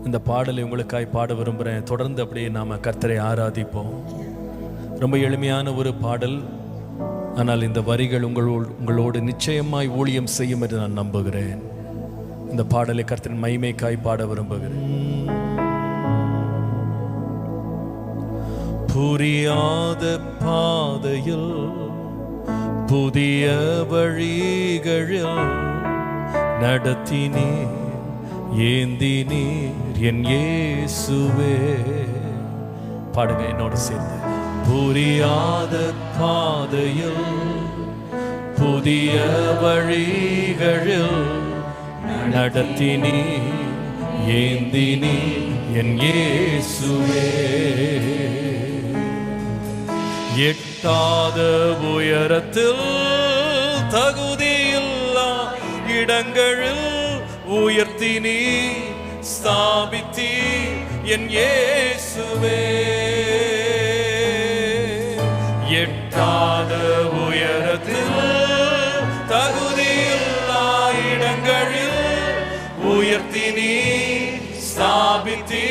இந்த பாடலை உங்களுக்காய் பாட விரும்புகிறேன். தொடர்ந்து அப்படியே நாம் கர்த்தரை ஆராதிப்போம். ரொம்ப எளிமையான ஒரு பாடல், ஆனால் இந்த வரிகள் உங்களோடு நிச்சயமாய் ஊழியம் செய்யும் என்று நான் நம்புகிறேன். இந்த பாடலை கர்த்தரின் மகிமைக்காய் பாட விரும்புகிறேன். புரியாத பாதையில் புதிய வழிகளில் நடத்தினீர், ஏந்தினீர் என் இயேசுவே. பாடுங்க என்னோடு சேர்ந்து. புரியாத பாதையில் புதிய வழிகளில் நடத்தினீர், ஏந்தினீர் என் இயேசுவே. எட்டாத உயரத்தில் தகுதியில்லா இடங்களில் உயர்த்தினீ ஸ்தாபித்தீ என் இயேசுவே. எட்டாத உயரத்தில் தகுதியில்லா இடங்களில் உயர்த்தினீ ஸ்தாபித்தீ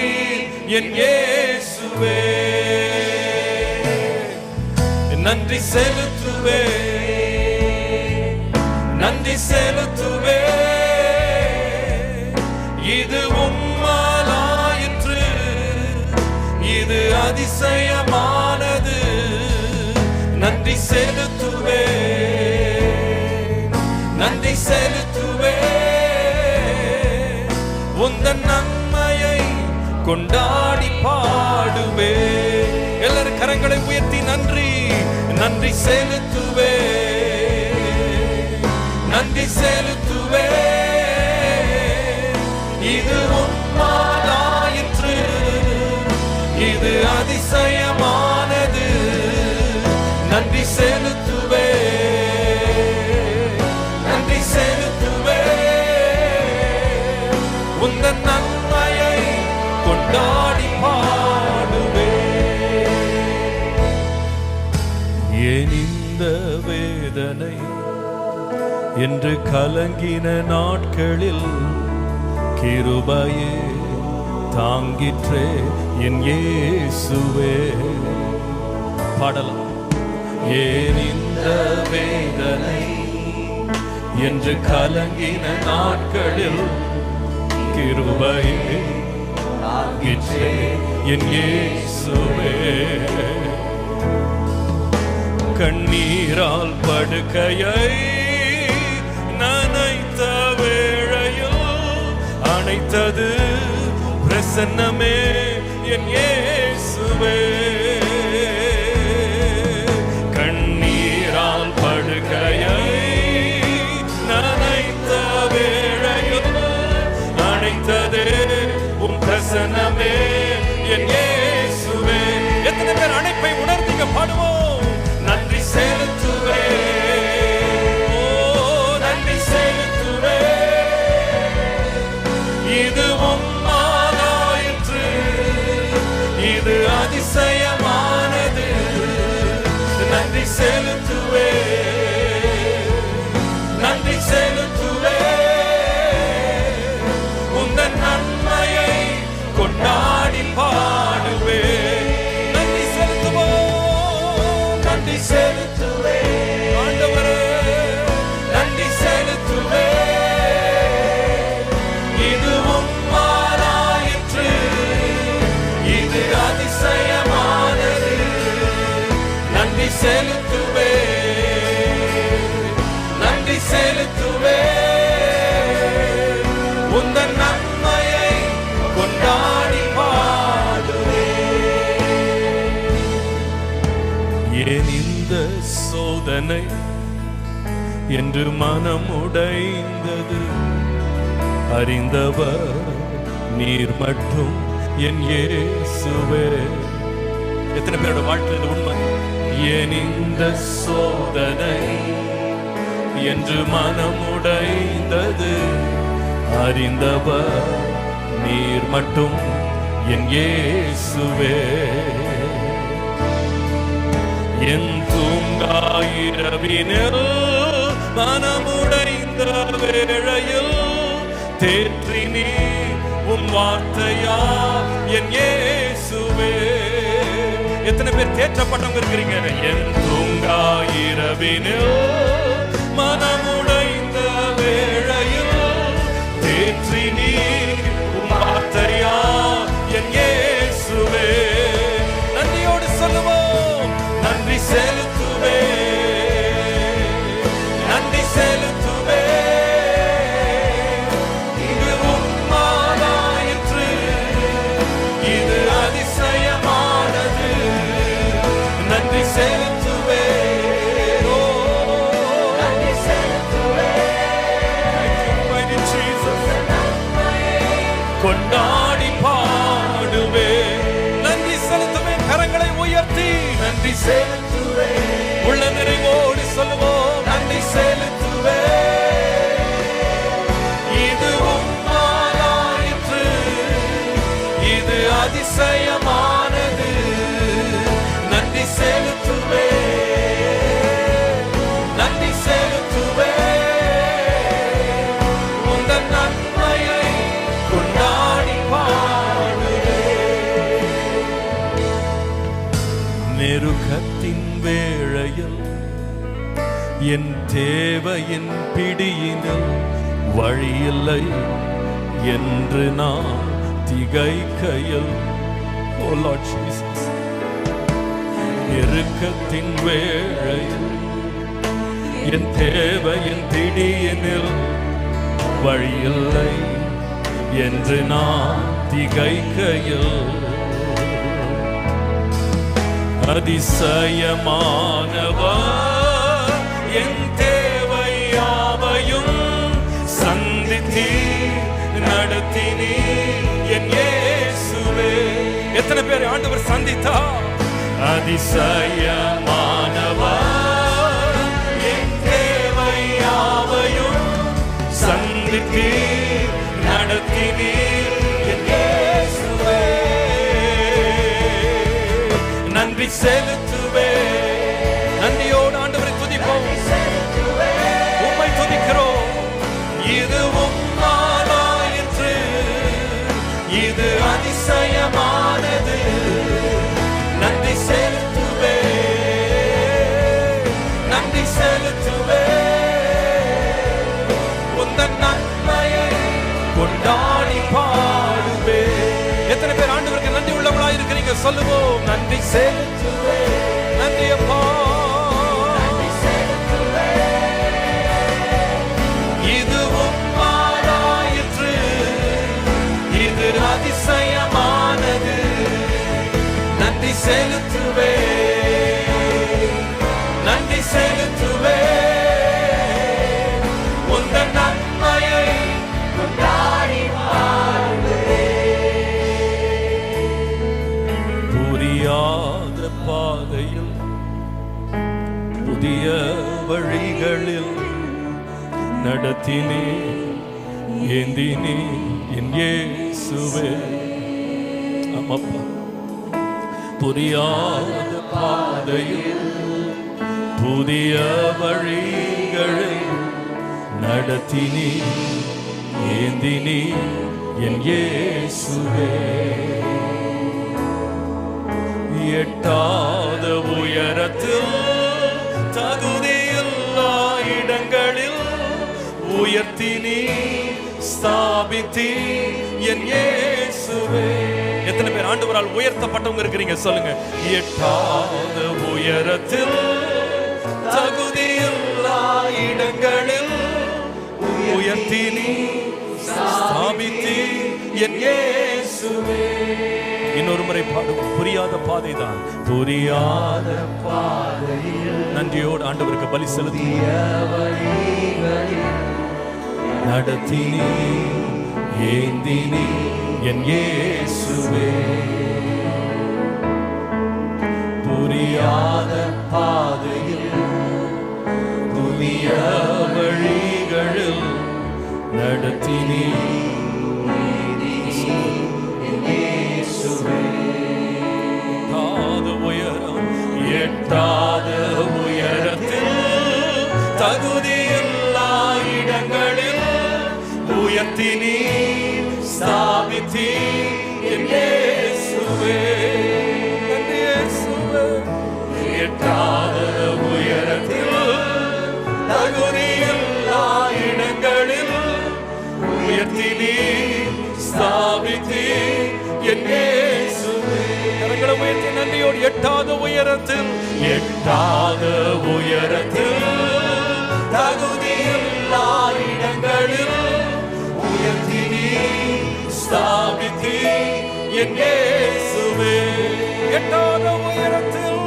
என் இயேசுவே. நன்றி செலுத்துவே, நன்றி செலுத்துவே. இது உம்மாலாயிற்று, இது அதிசயமானது. நன்றி செலுத்துவே, நன்றி செலுத்துவே. உந்தன் நன்மையை கொண்டாடி பாடுவே. எல்லாரும் கரங்களை உயர்த்தி நன்றி, நன்றி செலுத்துவே, நன்றி செலுத்துவே. இது உம்மாலாயிற்று, இது அதிசயமானது. நன்றி செலுத்துவே, நன்றி செலுத்துவே. உந்தன் நன்மையை கொண்டாடி பாடுவே. ஏன் இந்த வேதனை என்று கலங்கின நாட்களில் கிருபையே தாங்கிற்றே என் இயேசுவே. பாடலாம். ஏன் இந்த வேதனை என்று கலங்கின நாட்களில் கிருபையே தாங்கிற்றே என் இயேசுவே. கண்ணீரால் படுக்கையை நனைத்த வேளையில் அணைத்தது பிரசன்னமே என் இயேசுவே. கண்ணீரால் படுக்கையை நனைத்த வேளையில் அணைத்தது உம் பிரசன்னமே என் இயேசுவே. எத்தனை பேர் அணைப்பை உணர்ந்தீங்க? பாடுவோம். நன்றி செலுத்துவே, ஓ நன்றி செலுத்துவே. இது உம்மாலாயிற்று, இது அதிசயமானது. நன்றி செலுத்துவே, நன்றி செலுத்துவே. உந்தன் நன்மையை கொண்டாடி பாடுவே. நன்றி செலுத்துவோம், நன்றி செலுத்துவே. ஆண்டவரே நன்றி செலுத்துவே. இது உம்மாலாயிற்று, இது அதிசயமானது. நன்றி செலுத்துவே, நன்றி செலுத்துவே. உந்தன் நன்மையை கொண்டாடி பாடுவே. ஏன் இந்த சோதனை என்று மனம் உடைந்தது? அறிந்தவர் நீர் மட்டும் என் இயேசுவே. எத்தனை பேரோட வாழ்க்கையில் உண்மை? ஏன் இந்த சோதனை என்று மனம் உடைந்தது? அறிந்தவர் நீர் மட்டும் என் இயேசுவே. என் தூங்காயிரவினில் மனமுடைந்த வேளையில் தேற்றி நீ உம் வார்த்தையா என் இயேசுவே. எத்தனை பேர் தேற்றப்பட்டவங்க இருக்கிறீங்க? என் தூங்காயிரவினில் மனமுடைந்த வேளையில் தேற்றி நீர் வார்த்தையா என் இயேசுவே. நன்றியோடு சொல்லுவோம், நன்றி செலுத்துவே, நன்றி செலுத்துவே. இது உம்மாலாயிற்று, இது அதிசயமானது. நன்றி செலுத்துவே, நன்றி செலுத்துவே. கொண்டாடி பாடுவே, நன்றி செலுத்துவே. கரங்களை உயர்த்தி நன்றி செலுத்துவே. உள்ள நிறைவோடு சொல்லுவோம், நன்றி செலுத்துவே. இது உம்மாலாயிற்று, இது அதிசயமானது. நன்றி செலுத்துவே, நன்றி செலுத்துவே. உந்தன் நன்மையை கொண்டாடி பாடுவே. நெருக்கத்தின் வேளையில் என் தேவையின் பிடியினில் வழியில்லை என்று நான் திகைக்கையில், ஓ லார்ட் ஜீசஸ், நெருக்கத்தின் வேளையில் என் தேவையின் பிடியினில் வழியில்லை என்று நான் திகைக்கையில், அதிசயமானவர் என் தேவை யாவையும் சந்தித்தி நடத்தினி என் இயேசுவே. எத்தனை பேர் ஆண்டவர் சந்தித்தா? அதிசயமானவர் என் தேவை யாவையும் சந்தித்தி நடத்தினி என் இயேசுவே. நன்றி செலுத்துவே. நன்றியோடு ஆண்டவரை துதிப்போம், உம்மை துதிக்கிறோம். இது உம்மாலாயிற்று, இது அதிசயமானது. நன்றி செலுத்துவே, நன்றி செலுத்துவே. உந்தன் நன்மையை கொண்டாடி பாடுவே. எத்தனை பேர் ஆண்டவருக்கு நன்றி உள்ளவர்களாக இருக்கிறீங்க? சொல்லுவோம், நன்றி செலுத்துவே. நன்றி அப்பா, நன்றி செலுத்துவே. இது உம்மாலாயிற்று, இது அதிசயமானது. நன்றி செலுத்துவே, நன்றி செலுத்துவே. உந்தன் நன்மையை கொண்டாடி பாடுவே. புரியாத பாதையில் புதிய வழிகளில் நடத்தினே ஏந்தினே என் இயேசுவே. ஆமாப்பா, புரியாத பாதையில் புதிய வழிகளை நடத்தினே ஏந்தினே என் இயேசுவே. எட்டாத உயரத்தில் தகுதியில்லா இடங்களில் உயர்த்தினி ஸ்தாபித்தி என் இயேசுவே. எத்தனை பேர் ஆண்டவரால் உயர்த்தப்பட்டவங்க இருக்கிறீங்க? சொல்லுங்க, எட்டாத உயரத்தில் தகுதியில்லா இடங்களில் உயர்த்தினி ஸ்தாபித்தி என் இயேசுவே. இன்னொரு முறை பாடுவோம். புரியாத பாதை தான், புரியாத பாதையில் நன்றியோடு ஆண்டவருக்கு பலி செலுத்திய நடத்தினி ஏந்தினி என் இயேசுவே. புரியாத பாதையில் புதிய வழிகளில் நடத்தினி எட்டாத உயரத்தில் தகுதியில்லா இடங்களில் உயர்த்தினி ஸ்தாபி ஸ்தாபித்தீர் என் இயேசுவே. நன்றி இயேசுவே. எட்டாத உயரத்தில் தகுதியில்லா இடங்களில் உயர்த்தி நீர் ஸ்தாபித்தீர் என் இயேசுவே. கரங்களை உயர்த்தி நன்றியோடு எட்டாத உயரத்தில் தகுதியில்லா இடங்களில் உயர்த்தி நீர் ஸ்தாபித்தீர் என் இயேசுவே. எட்டாத உயரத்தில்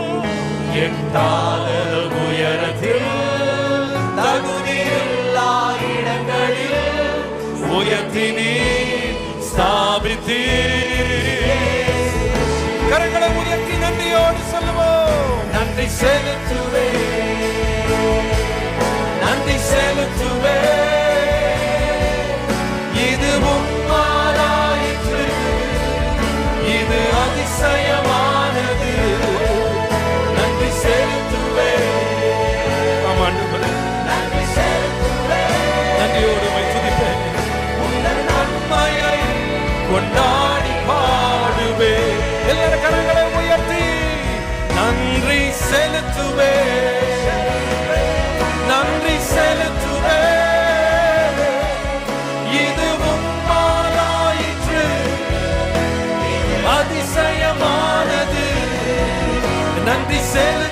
தகுதியில்லா இடங்களில் உயர்த்தி நீர் ஸ்தாபித்தீர். கரங்களை உயர்த்தி நன்றியோடு சொல்லுவோம். நன்றி செலுத்துவே, நன்றி செலுத்துவே. இது உம்மாலாயிற்று, இது அதிசயமானது. நன்றி செலுத்துவே. நன்றி செலுத்துவே. நன்றியோடு துதிப்பேன். உங்கள் நன்மையை கொண்டாடி பாடுவே. எல்லாரும் கரங்களை உயர்த்தி நன்றி செலுத்துவே, நன்றி செலுத்துவே. இது உம்மாலாயிற்று, அதிசயமானது. நன்றி செலுத்து.